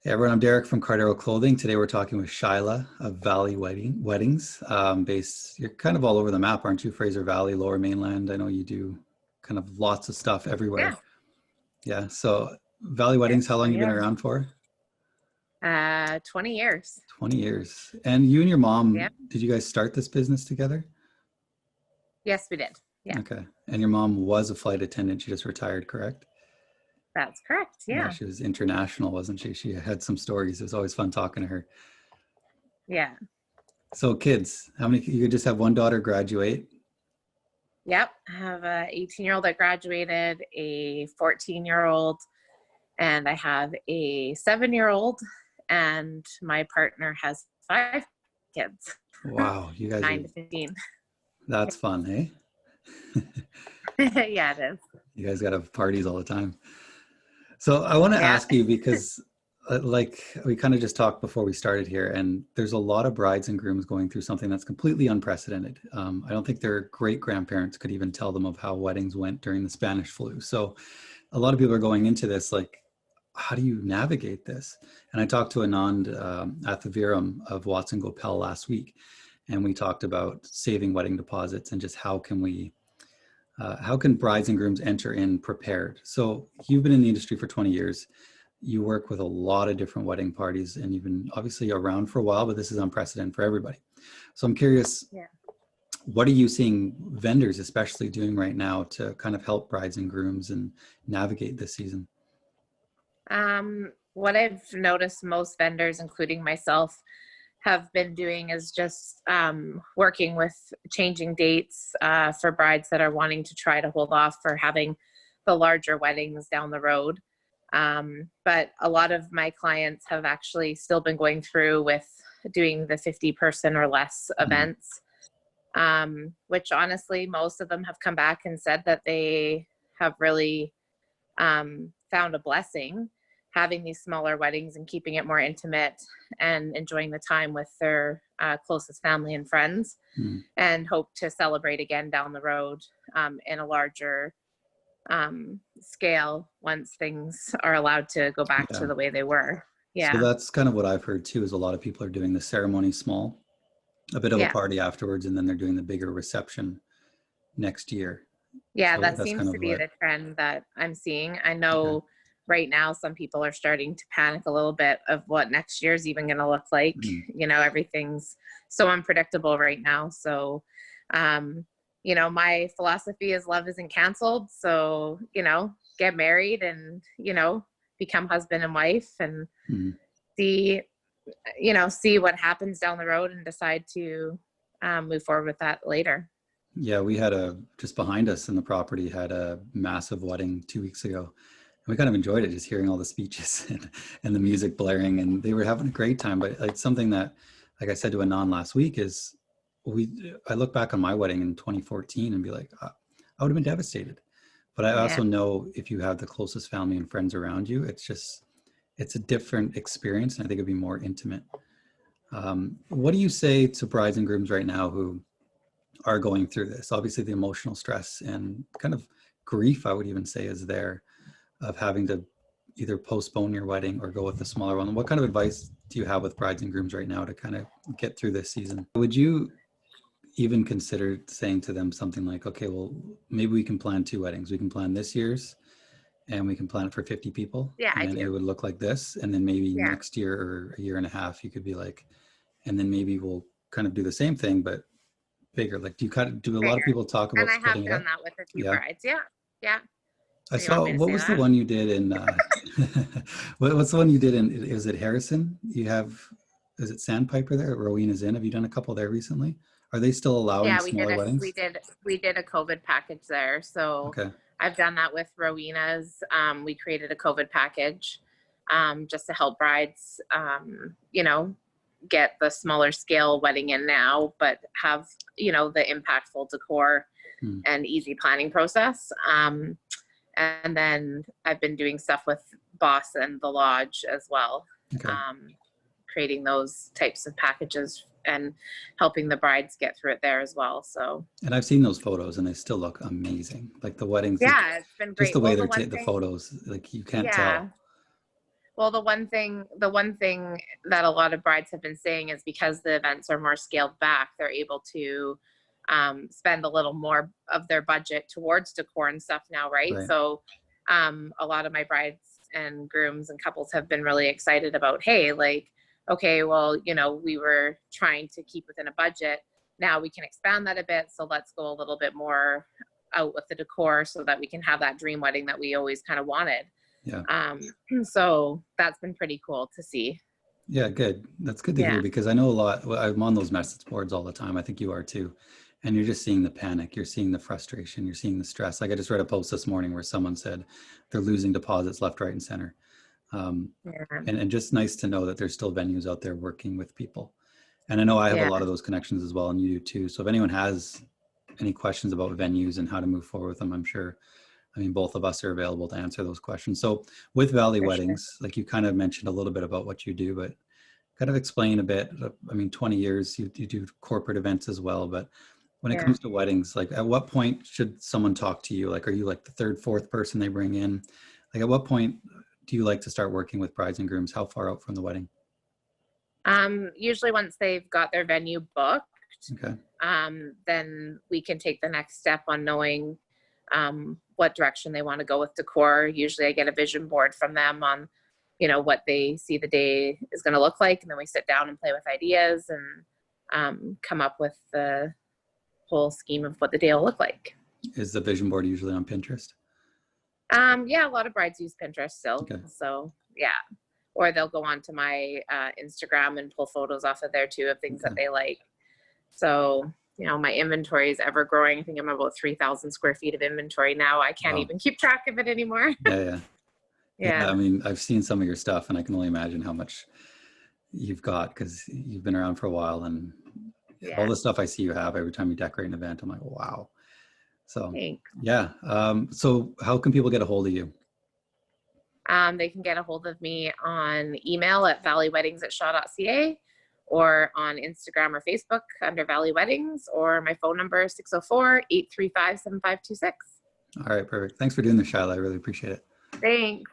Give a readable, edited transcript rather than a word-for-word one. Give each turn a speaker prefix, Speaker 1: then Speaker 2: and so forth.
Speaker 1: Hey everyone, I'm Derek from Cardero Clothing. Today we're talking with Shyla of Valley Weddings. You're kind of all over the map, aren't you? Fraser Valley, Lower Mainland. I know you do kind of lots of stuff
Speaker 2: Yeah,
Speaker 1: everywhere. Yeah. So Valley Weddings, how
Speaker 2: yes,
Speaker 1: long you
Speaker 2: we
Speaker 1: been
Speaker 2: are.
Speaker 1: around for?
Speaker 2: 20 years.
Speaker 1: 20 years. And you and your
Speaker 2: Yeah.
Speaker 1: mom, did you guys start this business together?
Speaker 2: Yes, we did. Yeah,
Speaker 1: Okay. And your mom was a flight attendant. She just retired, correct?
Speaker 2: that's correct.
Speaker 1: Yeah,
Speaker 2: Yeah.
Speaker 1: she was international, wasn't she? She had some stories. It was always fun talking to her.
Speaker 2: Yeah.
Speaker 1: So kids, how many, you just have one daughter graduate?
Speaker 2: Yep. I have a 18-year-old that graduated, a 14-year-old, and I have a 7-year-old, and my partner has 5 kids,
Speaker 1: Wow, you guys are,
Speaker 2: 9 to 15.
Speaker 1: that's fun, hey?
Speaker 2: Yeah, it is.
Speaker 1: You guys got to have parties all the time. So I want to
Speaker 2: Yeah.
Speaker 1: ask you because, like, we kind of just talked before we started here, and there's a lot of brides and grooms going through something that's completely unprecedented. I don't think their great grandparents could even tell them of how weddings went during the Spanish flu. So a lot of people are going into this like, how do you navigate this? And I talked to Anand Athiviraham of Watson Goepel last week, and we talked about saving wedding deposits and just how can brides and grooms enter in prepared? So you've been in the industry for 20 years. You work with a lot of different wedding parties and you've been obviously around for a while, but this is unprecedented for everybody. So I'm curious,
Speaker 2: Yeah.
Speaker 1: what are you seeing vendors especially doing right now to kind of help brides and grooms and navigate this season?
Speaker 2: What I've noticed most vendors, including myself, have been doing is just working with changing dates for brides that are wanting to try to hold off for having the larger weddings down the road. But a lot of my clients have actually still been going through with doing the 50-person or less
Speaker 1: Mm,
Speaker 2: events, which honestly, most of them have come back and said that they have really found a blessing having these smaller weddings and keeping it more intimate and enjoying the time with their closest family and friends,
Speaker 1: mm,
Speaker 2: and hope to celebrate again down the road in a larger scale once things are allowed to go back
Speaker 1: yeah.
Speaker 2: to the way they were.
Speaker 1: So
Speaker 2: Yeah.
Speaker 1: that's kind of what I've heard too, is a lot of people are doing the ceremony small, a bit of a
Speaker 2: Yeah.
Speaker 1: party afterwards, and then they're doing the bigger reception next year.
Speaker 2: Yeah,
Speaker 1: So
Speaker 2: that
Speaker 1: that's kind
Speaker 2: seems
Speaker 1: of
Speaker 2: to be
Speaker 1: what,
Speaker 2: the trend that I'm seeing. I
Speaker 1: okay.
Speaker 2: know right now some people are starting to panic a little bit of what next year's even going to look like.
Speaker 1: Mm,
Speaker 2: Everything's so unpredictable right now. So, um, my philosophy is love isn't canceled. So, get married and, become husband and wife and
Speaker 1: mm.
Speaker 2: see, see what happens down the road and decide to move forward with that later.
Speaker 1: Yeah, we had just behind us in the property had a massive wedding 2 weeks ago. We kind of enjoyed it, just hearing all the speeches and the music blaring, and they were having a great time. But it's something that, like I said to Anand last week, is I look back on my wedding in 2014 and be like, I would have been devastated. But I
Speaker 2: Yeah.
Speaker 1: also know if you have the closest family and friends around you, it's a different experience, and I think it'd be more intimate. What do you say to brides and grooms right now who are going through this? Obviously, the emotional stress and kind of grief, I would even say, is there of having to either postpone your wedding or go with the smaller one. What kind of advice do you have with brides and grooms right now to kind of get through this season? Would you even consider saying to them something like, okay, well, maybe we can plan two weddings. We can plan this year's and we can plan it for 50 people,
Speaker 2: Yeah,
Speaker 1: and
Speaker 2: I
Speaker 1: then it
Speaker 2: do.
Speaker 1: would look like this. And then maybe
Speaker 2: Yeah.
Speaker 1: next year or a year and a half, you could be like, and then maybe we'll kind of do the same thing, but bigger. Like, do a lot of
Speaker 2: Bigger.
Speaker 1: people talk
Speaker 2: And
Speaker 1: about
Speaker 2: I have
Speaker 1: splitting it
Speaker 2: done
Speaker 1: up?
Speaker 2: that with a few
Speaker 1: Yeah.
Speaker 2: brides. Yeah. Yeah.
Speaker 1: I
Speaker 2: Do you want
Speaker 1: saw,
Speaker 2: me to
Speaker 1: what
Speaker 2: say
Speaker 1: was the
Speaker 2: that?
Speaker 1: one you did in, what's the one you did in, is it Harrison? You have, is it Sandpiper there? Rowena's Inn. Have you done a couple there recently? Are they still allowing
Speaker 2: Yeah, we did
Speaker 1: smaller
Speaker 2: a
Speaker 1: weddings?
Speaker 2: we did we did a COVID package there. So
Speaker 1: Okay.
Speaker 2: I've done that with Rowena's. We created a COVID package just to help brides get the smaller scale wedding in now, but have, the impactful decor
Speaker 1: Hmm.
Speaker 2: and easy planning process. And then I've been doing stuff with Boss and the Lodge as well,
Speaker 1: Okay.
Speaker 2: um, creating those types of packages and helping the brides get through it there as well. So
Speaker 1: And I've seen those photos and they still look amazing. Like the weddings,
Speaker 2: yeah, it's been
Speaker 1: just
Speaker 2: great.
Speaker 1: the way
Speaker 2: Well,
Speaker 1: they're
Speaker 2: the one
Speaker 1: the
Speaker 2: thing,
Speaker 1: photos, like you can't
Speaker 2: yeah.
Speaker 1: tell.
Speaker 2: Well, the one thing that a lot of brides have been saying is because the events are more scaled back, they're able to spend a little more of their budget towards decor and stuff now, right?
Speaker 1: Right.
Speaker 2: So a lot of my brides and grooms and couples have been really excited about, hey, like, okay, well, you know, we were trying to keep within a budget. Now we can expand that a bit. So let's go a little bit more out with the decor so that we can have that dream wedding that we always kind of wanted.
Speaker 1: Yeah.
Speaker 2: So that's been pretty cool to see.
Speaker 1: Yeah, good. That's good to
Speaker 2: Yeah.
Speaker 1: hear because I know a lot. Well, I'm on those message boards all the time. I think you are too. And you're just seeing the panic, you're seeing the frustration, you're seeing the stress. Like I just read a post this morning where someone said they're losing deposits left, right, and center.
Speaker 2: Yeah.
Speaker 1: And just nice to know that there's still venues out there working with people. And I know I have a
Speaker 2: Yeah.
Speaker 1: lot of those connections as well, and you do too. So if anyone has any questions about venues and how to move forward with them, I'm sure, I mean, both of us are available to answer those questions. So with Valley
Speaker 2: For sure.
Speaker 1: Weddings, like you kind of mentioned a little bit about what you do, but kind of explain a bit. I mean, 20 years, you do corporate events as well, but when it
Speaker 2: Yeah.
Speaker 1: comes to weddings, like at what point should someone talk to you? Like, are you like the third, fourth person they bring in? Like at what point do you like to start working with brides and grooms? How far out from the wedding?
Speaker 2: Usually once they've got their venue booked,
Speaker 1: Okay.
Speaker 2: then we can take the next step on knowing what direction they want to go with decor. Usually I get a vision board from them on, you know, what they see the day is going to look like. And then we sit down and play with ideas and come up with the whole scheme of what the day will look like.
Speaker 1: Is the vision board usually on Pinterest?
Speaker 2: Yeah, a lot of brides use Pinterest still.
Speaker 1: Okay.
Speaker 2: So yeah. Or they'll go on to my Instagram and pull photos off of there too of things that they like. So, you know, my inventory is ever growing. I think I'm about 3,000 square feet of inventory now. I can't
Speaker 1: Wow.
Speaker 2: even keep track of it anymore.
Speaker 1: Yeah. I mean, I've seen some of your stuff and I can only imagine how much you've got because you've been around for a while, and all the stuff I see you have every time you decorate an event, I'm like, wow. So
Speaker 2: Thanks.
Speaker 1: yeah. So how can people get a hold of you?
Speaker 2: They can get a hold of me on email at valleyweddings@shaw.ca or on Instagram or Facebook under Valley Weddings, or my phone number is 604-835-7526.
Speaker 1: All right, perfect. Thanks for doing this, Shyla. I really appreciate it.
Speaker 2: Thanks.